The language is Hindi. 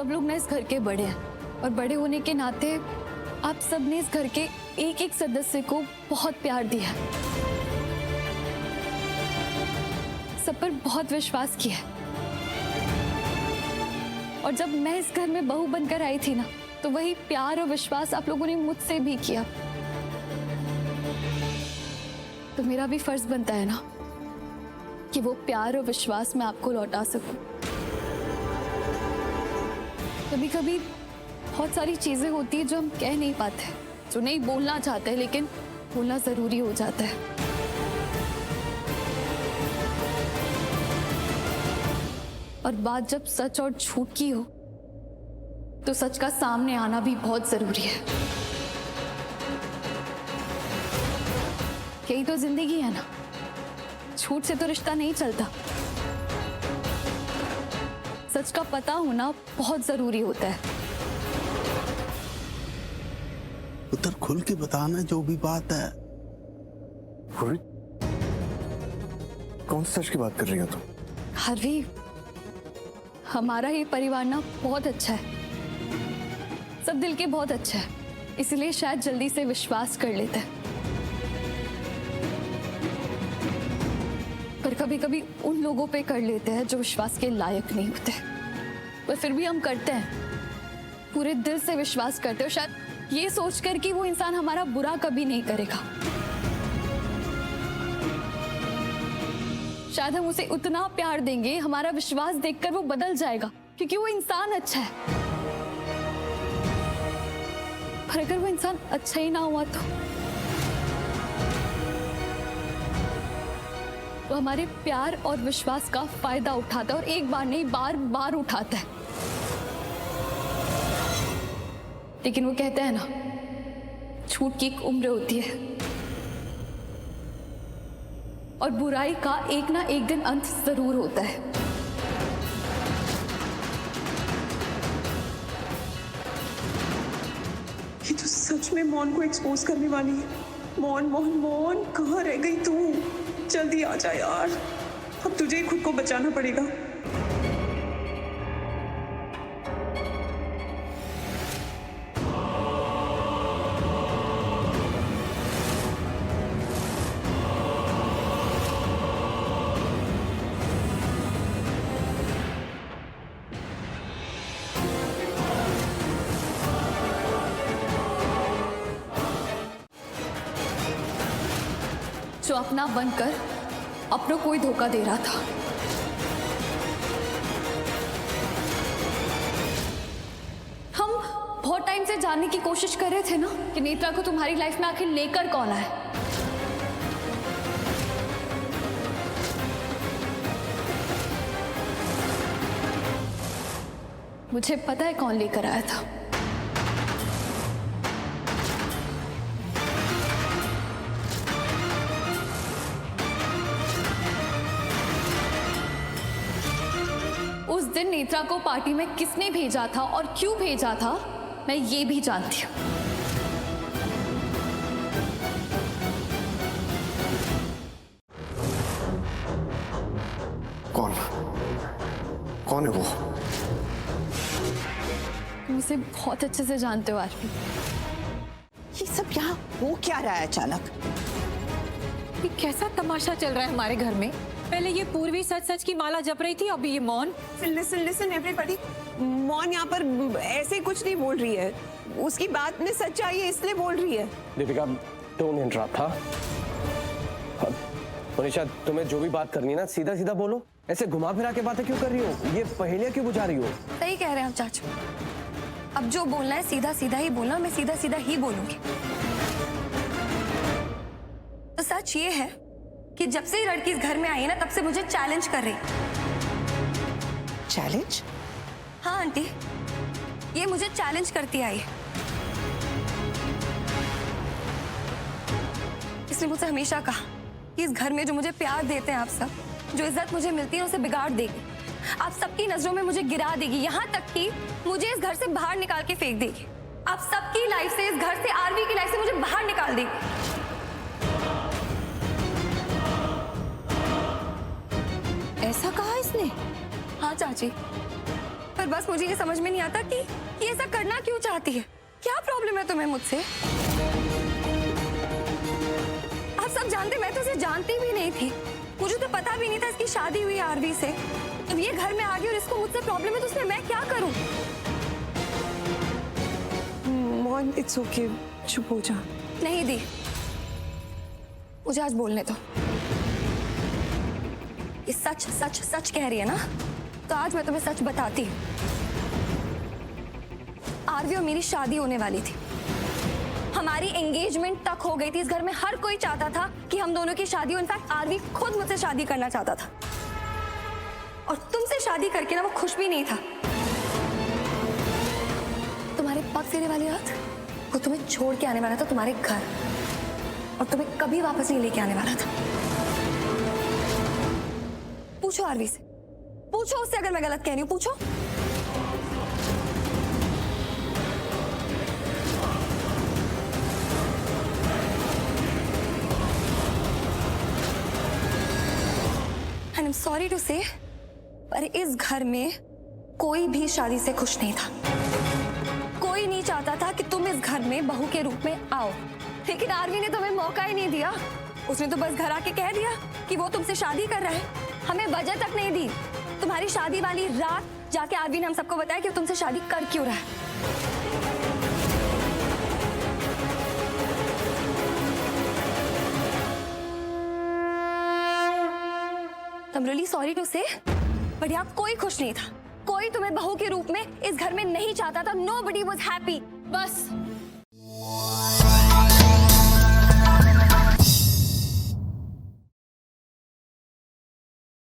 सब लोग ना इस घर के बड़े हैं और बड़े होने के नाते आप सब ने इस घर के एक एक सदस्य को बहुत प्यार दिया है, सब पर बहुत विश्वास किया है। और जब मैं इस घर में बहू बनकर आई थी ना, तो वही प्यार और विश्वास आप लोगों ने मुझसे भी किया। तो मेरा भी फर्ज बनता है ना कि वो प्यार और विश्वास मैं आपको लौटा सकूं। कभी कभी बहुत सारी चीजें होती है जो हम कह नहीं पाते, जो नहीं बोलना चाहते, लेकिन बोलना जरूरी हो जाता है। और बात जब सच और झूठ की हो तो सच का सामने आना भी बहुत जरूरी है। यही तो जिंदगी है ना, झूठ से तो रिश्ता नहीं चलता। सच का पता होना बहुत जरूरी होता है। उधर खुल के बताना जो भी बात है। कौन सी सच की बात कर रही हो तुम? हरवी, हमारा ये परिवार ना बहुत अच्छा है, सब दिल के बहुत अच्छा है, इसलिए शायद जल्दी से विश्वास कर लेते हैं। पर कभी कभी उन लोगों पे कर लेते हैं जो विश्वास के लायक नहीं होते, पर फिर भी हम करते हैं, पूरे दिल से विश्वास करते हैं, शायद ये सोचकर कि वो इंसान हमारा बुरा कभी नहीं करेगा। शायद हम उसे उतना प्यार देंगे, हमारा विश्वास देखकर वो बदल जाएगा, क्योंकि वो इंसान अच्छा है। पर अगर वो इंसान अच्छा ही ना हुआ तो हमारे प्यार और विश्वास का फायदा उठाता है, और एक बार नहीं बार बार उठाता है। लेकिन वो कहते हैं ना, झूठ की एक उम्र होती है और बुराई का एक ना एक दिन अंत जरूर होता है। ये तो सच में मौन को एक्सपोज करने वाली है। मौन मौन मौन, कहाँ रह गई तू? जल्दी आ जा यार, अब तुझे ही खुद को बचाना पड़ेगा। जो अपना बनकर अपनों को ही धोखा दे रहा था। हम बहुत टाइम से जानने की कोशिश कर रहे थे ना कि नेत्रा को तुम्हारी लाइफ में आखिर लेकर कौन आया। मुझे पता है कौन लेकर आया था। उस दिन नेत्रा को पार्टी में किसने भेजा था और क्यों भेजा था, मैं ये भी जानती हूँ। कौन है वो? तुम उसे बहुत अच्छे से जानते हो आरती। ये सब यहाँ हो क्या रहा है अचानक? ये कैसा तमाशा चल रहा है हमारे घर में? पहले ये पूर्वी सच सच की माला जप रही थी, अभी ये मौन। लिसन एवरीबॉडी, मौन यहाँ पर ऐसे कुछ नहीं बोल रही है, उसकी बात में सच्चाई है इसलिए बोल रही है। Deepika, don't interrupt. हाँ मनीषा, तुम्हें जो भी बात करनी है ना, सीधा सीधा बोलो। ऐसे घुमा फिरा के बातें क्यों कर रही हो? ये पहेलियां क्यों बुझा रही हो? सही कह रहे हैं आप चाचू, अब जो बोलना है सीधा सीधा ही बोलना, मैं सीधा सीधा ही बोलूंगी। तो सच ये है कि जब से ये लड़की इस घर में आई है ना, तब से मुझे चैलेंज कर रही। चैलेंज? हाँ आंटी, ये मुझे चैलेंज करती आई। इसने मुझसे हमेशा कहा कि इस घर में जो मुझे प्यार देते हैं आप सब, जो इज्जत मुझे मिलती है उसे बिगाड़ देगी, आप सबकी नजरों में मुझे गिरा देगी, यहाँ तक कि मुझे इस घर से बाहर निकाल के फेंक देगी। आप सबकी लाइफ से, इस घर से, आरवी की लाइफ से मुझे बाहर निकाल देगी। ऐसा कहा इसने? हाँ चाची, पर पर बस मुझे ये समझ में नहीं आता कि ये ऐसा करना क्यों चाहती है। क्या प्रॉब्लम है तुम्हें मुझसे? आप सब जानते, मैं तो इसे जानती भी नहीं थी। मुझे तो पता भी नहीं था इसकी शादी हुई आरवी से। अब ये घर में आ गई और इसको मुझसे प्रॉब्लम है, तो उसमें मैं क्या करूं? मोहन इट्स ओके, चुप हो जा। नहीं दी, मुझे आज बोलने दो। ये सच सच सच कह रही है ना, तो आज मैं तुम्हें सच बताती हूँ। आरवी और मेरी शादी होने वाली थी, हमारी एंगेजमेंट तक हो गई थी। इस घर में हर कोई चाहता था कि हम दोनों की शादी हो। इनफैक्ट आरवी खुद मुझसे शादी करना चाहता था, और तुमसे शादी करके ना वो खुश भी नहीं था। तुम्हारे पग फेरे वाली रात वो तुम्हें छोड़ के आने वाला था तुम्हारे घर, और तुम्हें कभी वापस नहीं लेके आने वाला था। पूछो आरवी से, पूछो उससे अगर मैं गलत कह रही हूं, पूछो। And I'm sorry to say, पर इस घर में कोई भी शादी से खुश नहीं था। कोई नहीं चाहता था कि तुम इस घर में बहू के रूप में आओ, लेकिन आरवी ने तुम्हें मौका ही नहीं दिया। उसने तो बस घर आके कह दिया कि वो तुमसे शादी कर रहा है। हमें वजह तक नहीं दी। तुम्हारी शादी वाली रात जाके आरवी ने हम सबको बताया कि वो तुमसे शादी कर क्यों रहा है। I'm really sorry to say, but यहाँ कोई खुश नहीं था। कोई तुम्हें बहू के रूप में इस घर में नहीं चाहता था। Nobody was happy। बस